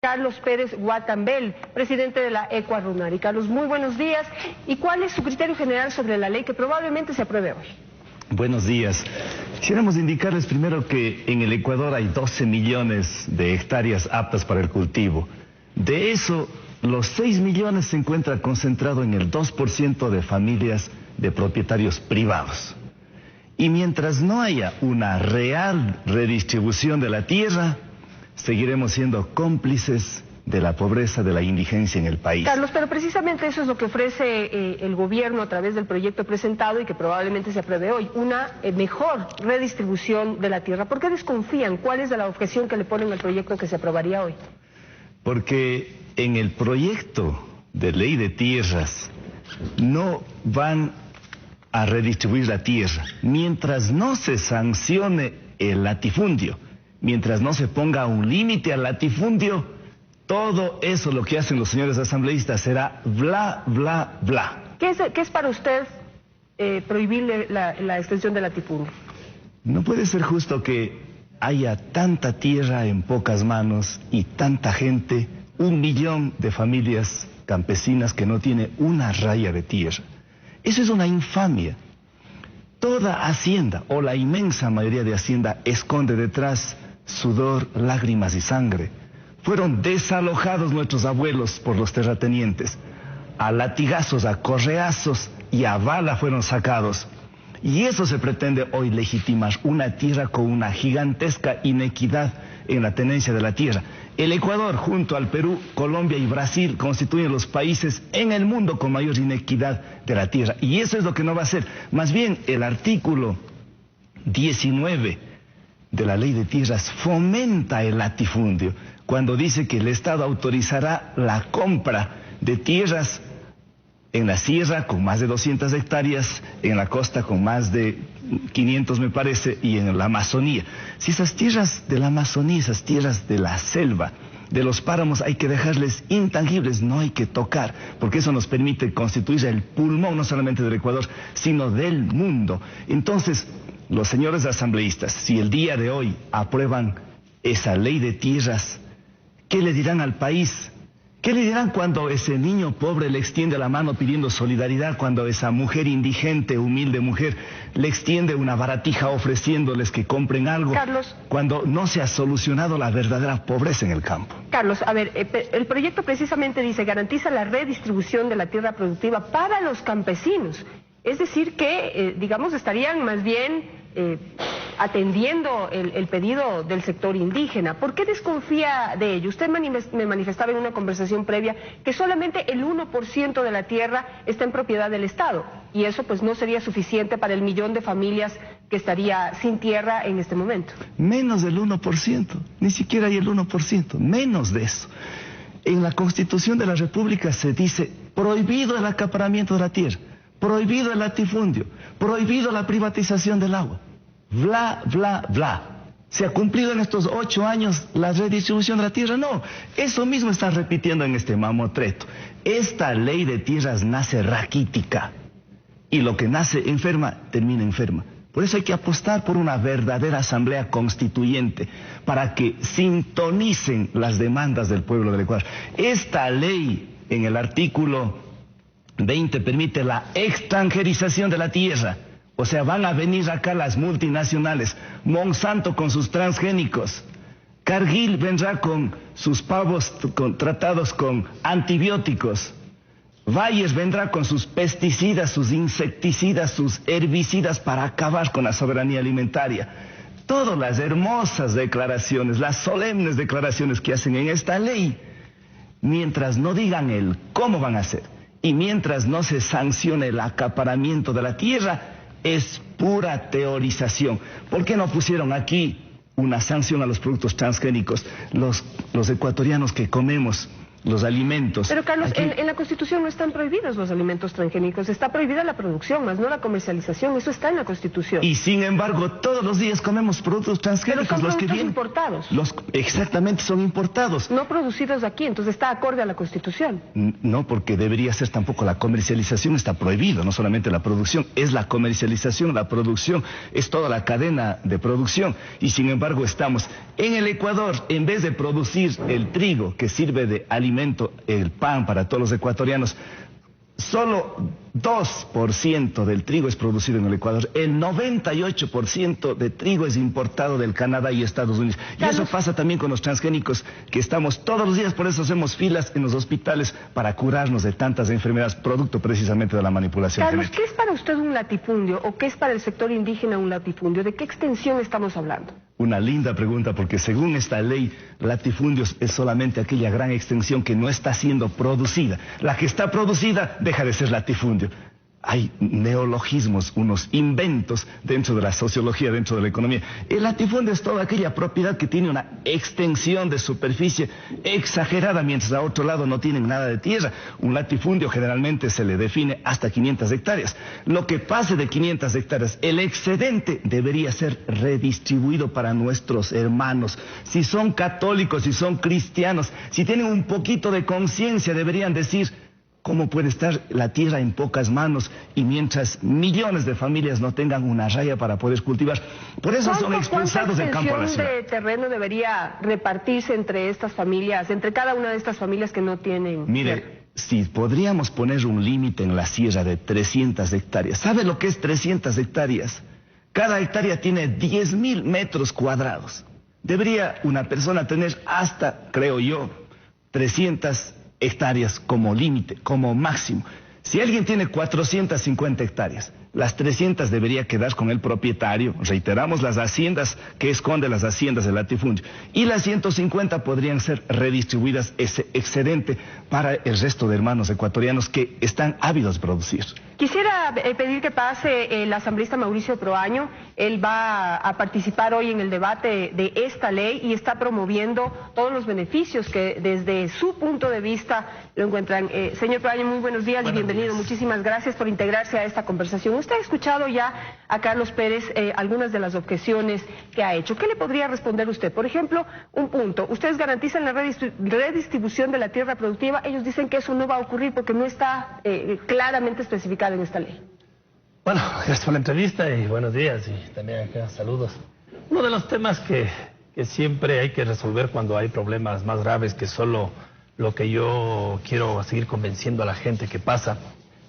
Carlos Pérez Guatambel, presidente de la Ecuarunari. Carlos, muy buenos días. ¿Y cuál es su criterio general sobre la ley que probablemente se apruebe hoy? Buenos días. Quisiéramos indicarles primero que en el Ecuador hay 12 millones de hectáreas aptas para el cultivo. De eso, los 6 millones se encuentran concentrados en el 2% de familias de propietarios privados. Y mientras no haya una real redistribución de la tierra, seguiremos siendo cómplices de la pobreza, de la indigencia en el país. Carlos, pero precisamente eso es lo que ofrece el gobierno a través del proyecto presentado y que probablemente se apruebe hoy, una mejor redistribución de la tierra. ¿Por qué desconfían? ¿Cuál es la objeción que le ponen al proyecto que se aprobaría hoy? Porque en el proyecto de ley de tierras no van a redistribuir la tierra mientras no se sancione el latifundio. Mientras no se ponga un límite al latifundio, todo eso lo que hacen los señores asambleístas será bla, bla, bla. ¿Qué es para usted prohibirle la extensión del latifundio? No puede ser justo que haya tanta tierra en pocas manos y tanta gente, 1 millón de familias campesinas que no tiene una raya de tierra. Eso es una infamia. Toda hacienda, o la inmensa mayoría de hacienda, esconde detrás sudor, lágrimas y sangre. Fueron desalojados nuestros abuelos por los terratenientes. A latigazos, a correazos y a bala fueron sacados. Y eso se pretende hoy legitimar, una tierra con una gigantesca inequidad en la tenencia de la tierra. El Ecuador, junto al Perú, Colombia y Brasil, constituyen los países en el mundo con mayor inequidad de la tierra. Y eso es lo que no va a ser. Más bien, el artículo 19 de la ley de tierras fomenta el latifundio cuando dice que el Estado autorizará la compra de tierras en la sierra con más de 200 hectáreas, en la costa con más de 500 me parece, y en la Amazonía. Si esas tierras de la Amazonía, esas tierras de la selva, de los páramos, hay que dejarles intangibles, no hay que tocar, porque eso nos permite constituir el pulmón no solamente del Ecuador, sino del mundo. Entonces, los señores asambleístas, si el día de hoy aprueban esa ley de tierras, ¿qué le dirán al país? ¿Qué le dirán cuando ese niño pobre le extiende la mano pidiendo solidaridad, cuando esa mujer indigente, humilde mujer, le extiende una baratija ofreciéndoles que compren algo? Carlos, cuando no se ha solucionado la verdadera pobreza en el campo. Carlos, a ver, el proyecto precisamente dice, garantiza la redistribución de la tierra productiva para los campesinos. Es decir que, digamos, estarían más bien atendiendo el pedido del sector indígena. ¿Por qué desconfía de ello? Usted me manifestaba en una conversación previa que solamente el 1% de la tierra está en propiedad del Estado, y eso pues no sería suficiente para el 1 millón de familias que estaría sin tierra en este momento. Menos del 1%, ni siquiera hay el 1%, menos de eso. En la Constitución de la República se dice prohibido el acaparamiento de la tierra, prohibido el latifundio, prohibido la privatización del agua. Bla, bla, bla. ¿Se ha cumplido en estos 8 años la redistribución de la tierra? No, eso mismo están repitiendo en este mamotreto. Esta ley de tierras nace raquítica y lo que nace enferma, termina enferma. Por eso hay que apostar por una verdadera asamblea constituyente para que sintonicen las demandas del pueblo del Ecuador. Esta ley, en el artículo 20, permite la extranjerización de la tierra. O sea, van a venir acá las multinacionales, Monsanto con sus transgénicos, Cargill vendrá con sus pavos tratados con antibióticos, Bayer vendrá con sus pesticidas, sus insecticidas, sus herbicidas para acabar con la soberanía alimentaria. Todas las hermosas declaraciones, las solemnes declaraciones que hacen en esta ley, mientras no digan el cómo van a hacer y mientras no se sancione el acaparamiento de la tierra, es pura teorización. ¿Por qué no pusieron aquí una sanción a los productos transgénicos? Los ecuatorianos que comemos los alimentos. Pero Carlos, aquí... en la Constitución no están prohibidos los alimentos transgénicos, está prohibida la producción, más no la comercialización, eso está en la Constitución. Y sin embargo, todos los días comemos productos transgénicos. Pero son los productos que vienen, importados. Exactamente, son importados. No producidos aquí, entonces está acorde a la Constitución. No, porque debería ser tampoco la comercialización, está prohibido, no solamente la producción, es la comercialización, la producción, es toda la cadena de producción. Y sin embargo estamos en el Ecuador, en vez de producir el trigo que sirve de alimento, el pan para todos los ecuatorianos, solo 2% del trigo es producido en el Ecuador. El 98% de trigo es importado del Canadá y Estados Unidos. Y eso pasa también con los transgénicos, que estamos todos los días, por eso hacemos filas en los hospitales para curarnos de tantas enfermedades, producto precisamente de la manipulación Carlos, genética. ¿qué es para usted un latifundio o qué es para el sector indígena un latifundio? ¿De qué extensión estamos hablando? Una linda pregunta, porque según esta ley, latifundios es solamente aquella gran extensión que no está siendo producida. La que está producida deja de ser latifundio. Hay neologismos, unos inventos dentro de la sociología, dentro de la economía. El latifundio es toda aquella propiedad que tiene una extensión de superficie exagerada, mientras a otro lado no tienen nada de tierra. Un latifundio generalmente se le define hasta 500 hectáreas. Lo que pase de 500 hectáreas, el excedente debería ser redistribuido para nuestros hermanos. Si son católicos, si son cristianos, si tienen un poquito de conciencia, deberían decir: ¿cómo puede estar la tierra en pocas manos y mientras millones de familias no tengan una raya para poder cultivar? Por eso son expulsados del campo a la ciudad. ¿Cuánta extensión de terreno debería repartirse entre estas familias, entre cada una de estas familias que no tienen? Mire, si podríamos poner un límite en la sierra de 300 hectáreas. ¿Sabe lo que es 300 hectáreas? Cada hectárea tiene 10.000 metros cuadrados. Debería una persona tener hasta, creo yo, 300 hectáreas como límite, como máximo. Si alguien tiene 450 hectáreas, las 300 debería quedar con el propietario, reiteramos, las haciendas que esconde las haciendas del latifundio, y las 150 podrían ser redistribuidas ese excedente para el resto de hermanos ecuatorianos que están ávidos de producir. Quisiera pedir que pase el asambleísta Mauricio Proaño. Él va a participar hoy en el debate de esta ley y está promoviendo todos los beneficios que desde su punto de vista lo encuentran. Señor Proaño, muy buenos días y bienvenido. Muchísimas gracias por integrarse a esta conversación. Usted ha escuchado ya a Carlos Pérez algunas de las objeciones que ha hecho. ¿Qué le podría responder usted? Por ejemplo, un punto. Ustedes garantizan la redistribución de la tierra productiva. Ellos dicen que eso no va a ocurrir porque no está claramente especificado en esta ley. Bueno, gracias por la entrevista y buenos días y también acá saludos. Uno de los temas que siempre hay que resolver cuando hay problemas más graves que solo lo que yo quiero seguir convenciendo a la gente que pasa,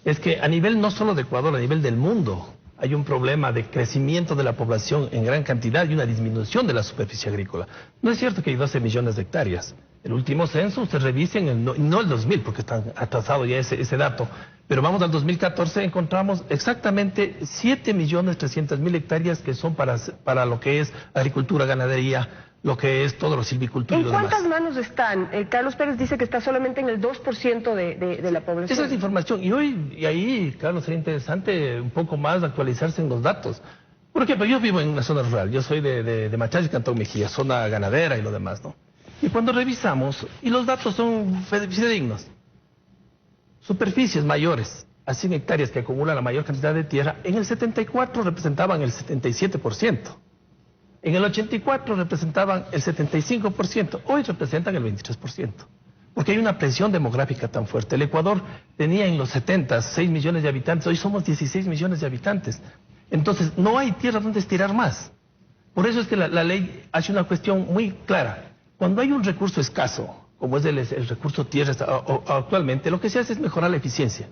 es que a nivel no solo de Ecuador, a nivel del mundo, hay un problema de crecimiento de la población en gran cantidad y una disminución de la superficie agrícola. No es cierto que hay 12 millones de hectáreas. El último censo, usted revisen, no el 2000, porque está atrasado ya ese dato, pero vamos al 2014, encontramos exactamente 7.300.000 hectáreas que son para lo que es agricultura, ganadería, lo que es todo lo silvicultura y lo demás. ¿En cuántas manos están? Carlos Pérez dice que está solamente en el 2% de la población. Esa es información, y ahí, Carlos, sería interesante un poco más actualizarse en los datos. ¿Por qué? Pues yo vivo en una zona rural, yo soy de Machala y Cantón Mejía, zona ganadera y lo demás, ¿no? Y cuando revisamos, y los datos son fidedignos, superficies mayores a 100 hectáreas que acumulan la mayor cantidad de tierra, en el 74 representaban el 77%. En el 84 representaban el 75%, hoy representan el 23%. Porque hay una presión demográfica tan fuerte. El Ecuador tenía en los 70 6 millones de habitantes, hoy somos 16 millones de habitantes. Entonces no hay tierra donde estirar más. Por eso es que la ley hace una cuestión muy clara. Cuando hay un recurso escaso, como es el recurso tierra actualmente, lo que se hace es mejorar la eficiencia.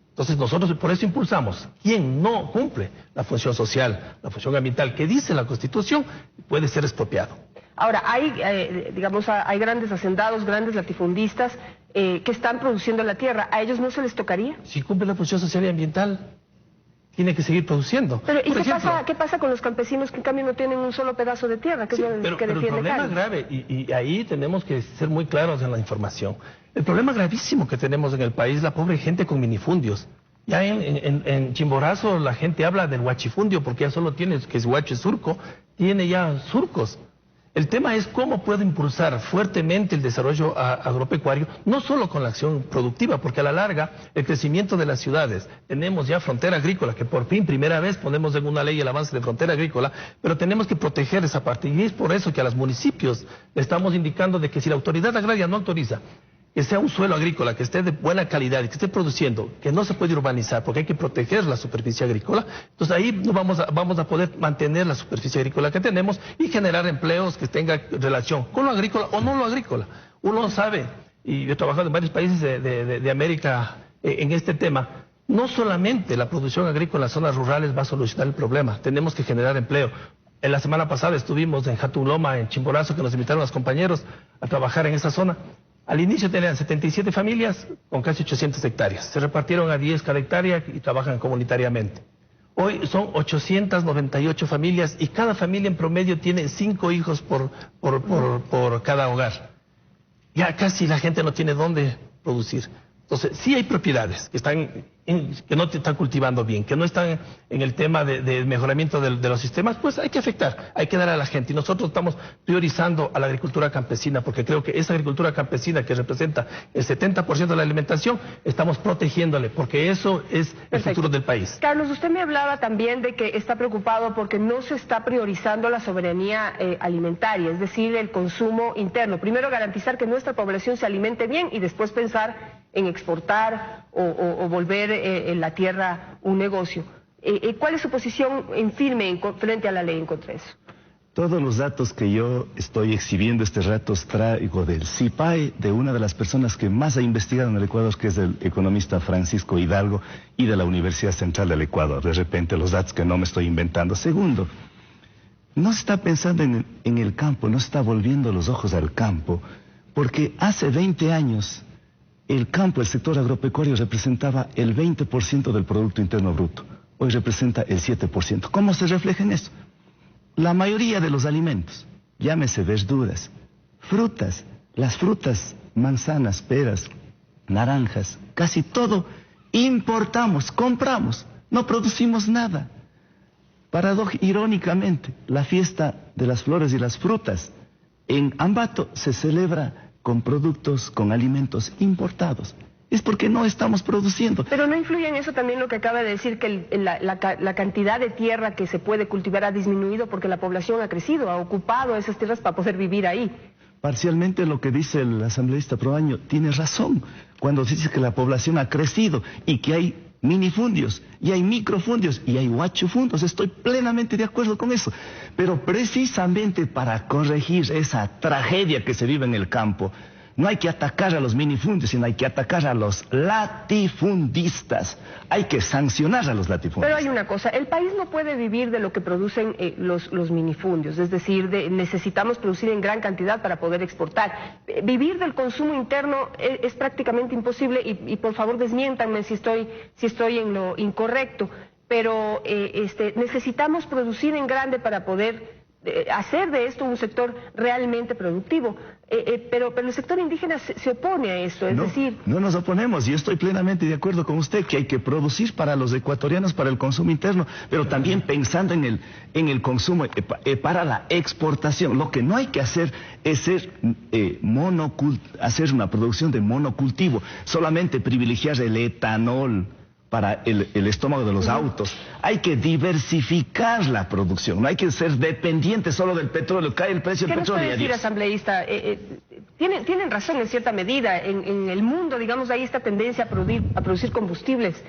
Entonces nosotros por eso impulsamos. Quien no cumple la función social, la función ambiental que dice la Constitución, puede ser expropiado. Ahora, hay grandes hacendados, grandes latifundistas que están produciendo la tierra. ¿A ellos no se les tocaría? Si cumple la función social y ambiental, tiene que seguir produciendo. Pero ¿y qué pasa con los campesinos que en cambio no tienen un solo pedazo de tierra? Que sí, pero el problema es grave y ahí tenemos que ser muy claros en la información. El problema gravísimo que tenemos en el país es la pobre gente con minifundios. Ya en Chimborazo la gente habla del huachifundio porque ya solo tiene, que es huacho surco, tiene ya surcos. El tema es cómo puedo impulsar fuertemente el desarrollo agropecuario, no solo con la acción productiva, porque a la larga el crecimiento de las ciudades, tenemos ya frontera agrícola, que por fin primera vez ponemos en una ley el avance de frontera agrícola, pero tenemos que proteger esa parte, y es por eso que a los municipios le estamos indicando de que si la autoridad agraria no autoriza que sea un suelo agrícola, que esté de buena calidad y que esté produciendo, que no se puede urbanizar porque hay que proteger la superficie agrícola, entonces ahí no vamos a poder mantener la superficie agrícola que tenemos y generar empleos que tengan relación con lo agrícola o no lo agrícola. Uno sabe, y yo he trabajado en varios países de América en este tema, no solamente la producción agrícola en las zonas rurales va a solucionar el problema, tenemos que generar empleo. En la semana pasada estuvimos en Jatuloma, en Chimborazo, que nos invitaron los compañeros a trabajar en esa zona. Al inicio tenían 77 familias con casi 800 hectáreas. Se repartieron a 10 cada hectárea y trabajan comunitariamente. Hoy son 898 familias y cada familia en promedio tiene 5 hijos por cada hogar. Ya casi la gente no tiene dónde producir. Entonces, sí hay propiedades que no te están cultivando bien, que no están en el tema de mejoramiento de los sistemas, pues hay que afectar, hay que dar a la gente. Y nosotros estamos priorizando a la agricultura campesina, porque creo que esa agricultura campesina que representa el 70% de la alimentación, estamos protegiéndole, porque eso es el futuro del país. Carlos, usted me hablaba también de que está preocupado porque no se está priorizando la soberanía alimentaria, es decir, el consumo interno. Primero garantizar que nuestra población se alimente bien y después pensar en exportar o volver en la tierra un negocio. ¿Cuál es su posición en firme frente a la ley en contra de eso? Todos los datos que yo estoy exhibiendo este rato traigo del CIPAE, de una de las personas que más ha investigado en el Ecuador, que es el economista Francisco Hidalgo, y de la Universidad Central del Ecuador. De repente los datos que no me estoy inventando. Segundo, no se está pensando en el campo, no se está volviendo los ojos al campo, porque hace 20 años... el campo, el sector agropecuario representaba el 20% del Producto Interno Bruto. Hoy representa el 7%. ¿Cómo se refleja en eso? La mayoría de los alimentos, llámese verduras, frutas, las frutas, manzanas, peras, naranjas, casi todo importamos, compramos, no producimos nada. Irónicamente, la fiesta de las flores y las frutas en Ambato se celebra con productos, con alimentos importados. Es porque no estamos produciendo. Pero ¿no influye en eso también lo que acaba de decir, que la cantidad de tierra que se puede cultivar ha disminuido porque la población ha crecido, ha ocupado esas tierras para poder vivir ahí? Parcialmente lo que dice el asambleísta Proaño tiene razón, cuando dice que la población ha crecido y que hay minifundios, y hay microfundios, y hay huachufundios. Estoy plenamente de acuerdo con eso. Pero precisamente para corregir esa tragedia que se vive en el campo, no hay que atacar a los minifundios, sino hay que atacar a los latifundistas. Hay que sancionar a los latifundistas. Pero hay una cosa, el país no puede vivir de lo que producen los minifundios, es decir, necesitamos producir en gran cantidad para poder exportar. Vivir del consumo interno es prácticamente imposible y por favor desmiéntanme si estoy en lo incorrecto, pero necesitamos producir en grande para poder hacer de esto un sector realmente productivo. Pero el sector indígena se opone a esto, es decir... No nos oponemos, yo estoy plenamente de acuerdo con usted que hay que producir para los ecuatorianos, para el consumo interno, pero también pensando en el consumo, para la exportación. Lo que no hay que hacer es hacer una producción de monocultivo, solamente privilegiar el etanol para el estómago de los autos. Hay que diversificar la producción, no hay que ser dependiente solo del petróleo. Cae el precio del petróleo. ¿Qué nos puede decir, asambleísta? Tienen razón en cierta medida. En el mundo, digamos, hay esta tendencia a producir combustibles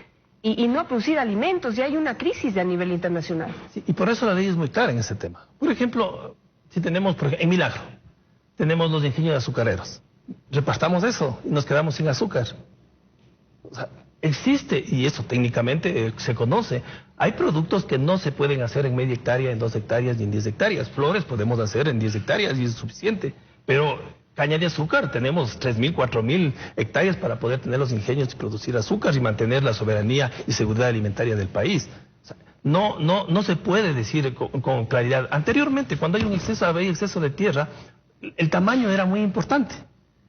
y no a producir alimentos. Ya hay una crisis a nivel internacional. Sí, y por eso la ley es muy clara en ese tema. Por ejemplo, si tenemos, en Milagro, tenemos los ingenios azucareros. Repartamos eso y nos quedamos sin azúcar. O sea, existe, y eso técnicamente se conoce, hay productos que no se pueden hacer en media hectárea, en 2 hectáreas ni en 10 hectáreas. Flores podemos hacer en 10 hectáreas y es suficiente. Pero caña de azúcar, tenemos 3.000, 4.000 hectáreas para poder tener los ingenios y producir azúcar y mantener la soberanía y seguridad alimentaria del país. O sea, no se puede decir con claridad. Anteriormente, cuando hay un exceso de tierra, el tamaño era muy importante.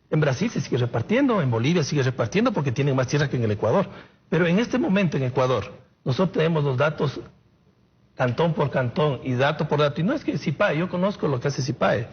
En Brasil se sigue repartiendo, en Bolivia sigue repartiendo porque tienen más tierra que en el Ecuador. Pero en este momento en Ecuador, nosotros tenemos los datos cantón por cantón y dato por dato. Y no es que CIPAE, yo conozco lo que hace CIPAE.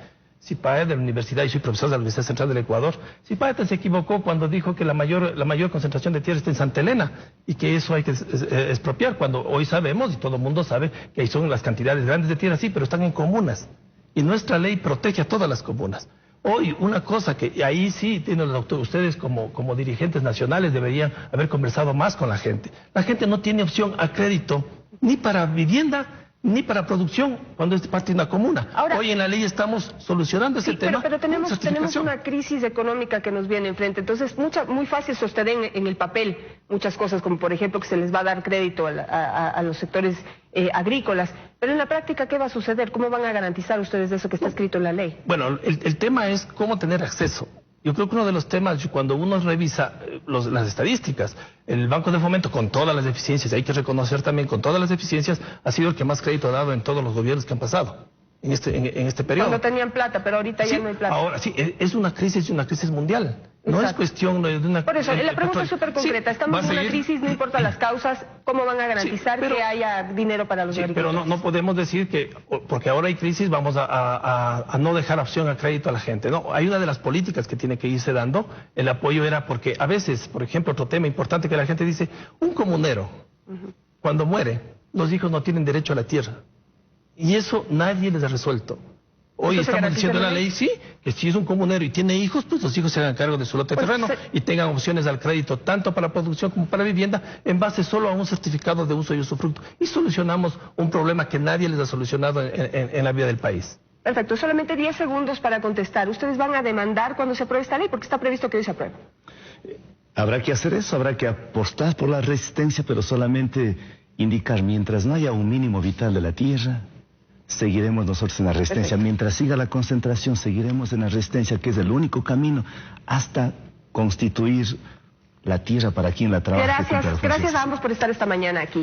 Zipaeta de la universidad, y soy profesor de la Universidad Central del Ecuador. Zipaeta se equivocó cuando dijo que la mayor concentración de tierra está en Santa Elena y que eso hay que expropiar, cuando hoy sabemos, y todo el mundo sabe, que ahí son las cantidades grandes de tierra, sí, pero están en comunas. Y nuestra ley protege a todas las comunas. Hoy, una cosa que ahí sí tienen los doctores, ustedes como dirigentes nacionales deberían haber conversado más con la gente. La gente no tiene opción a crédito ni para vivienda ni para producción cuando es parte de una comuna. Ahora, hoy en la ley estamos solucionando ese tema. Pero tenemos una crisis económica que nos viene enfrente, entonces muy fácil sostener en el papel muchas cosas, como por ejemplo que se les va a dar crédito a los sectores agrícolas, pero en la práctica, ¿qué va a suceder? ¿Cómo van a garantizar ustedes eso que está escrito en la ley? Bueno, el tema es cómo tener acceso. Yo creo que uno de los temas, cuando uno revisa las estadísticas, el Banco de Fomento, con todas las deficiencias, hay que reconocer también con todas las deficiencias, ha sido el que más crédito ha dado en todos los gobiernos que han pasado en este periodo. Cuando tenían plata, pero ahorita ya no hay plata. Ahora sí, es una crisis mundial. No es cuestión de una... Por eso, la pregunta es súper concreta. Estamos en una crisis, no importa las causas, ¿cómo van a garantizar que haya dinero para los agricultores? Pero no podemos decir que, porque ahora hay crisis, vamos a no dejar opción a crédito a la gente. No, hay una de las políticas que tiene que irse dando. El apoyo era porque a veces, por ejemplo, otro tema importante que la gente dice, un comunero, cuando muere, los hijos no tienen derecho a la tierra. Y eso nadie les ha resuelto. Hoy estamos diciendo en la ley, sí, que si es un comunero y tiene hijos, pues los hijos se hagan cargo de su lote de terreno y tengan opciones al crédito, tanto para producción como para vivienda, en base solo a un certificado de uso y usufructo. Y solucionamos un problema que nadie les ha solucionado en la vida del país. Perfecto, solamente 10 segundos para contestar. ¿Ustedes van a demandar cuando se apruebe esta ley? Porque está previsto que hoy se apruebe. Habrá que hacer eso, habrá que apostar por la resistencia, pero solamente indicar, mientras no haya un mínimo vital de la tierra, seguiremos nosotros en la resistencia. Perfecto. Mientras siga la concentración, seguiremos en la resistencia, que es el único camino hasta constituir la tierra para quien la trabaja. Gracias a ambos por estar esta mañana aquí.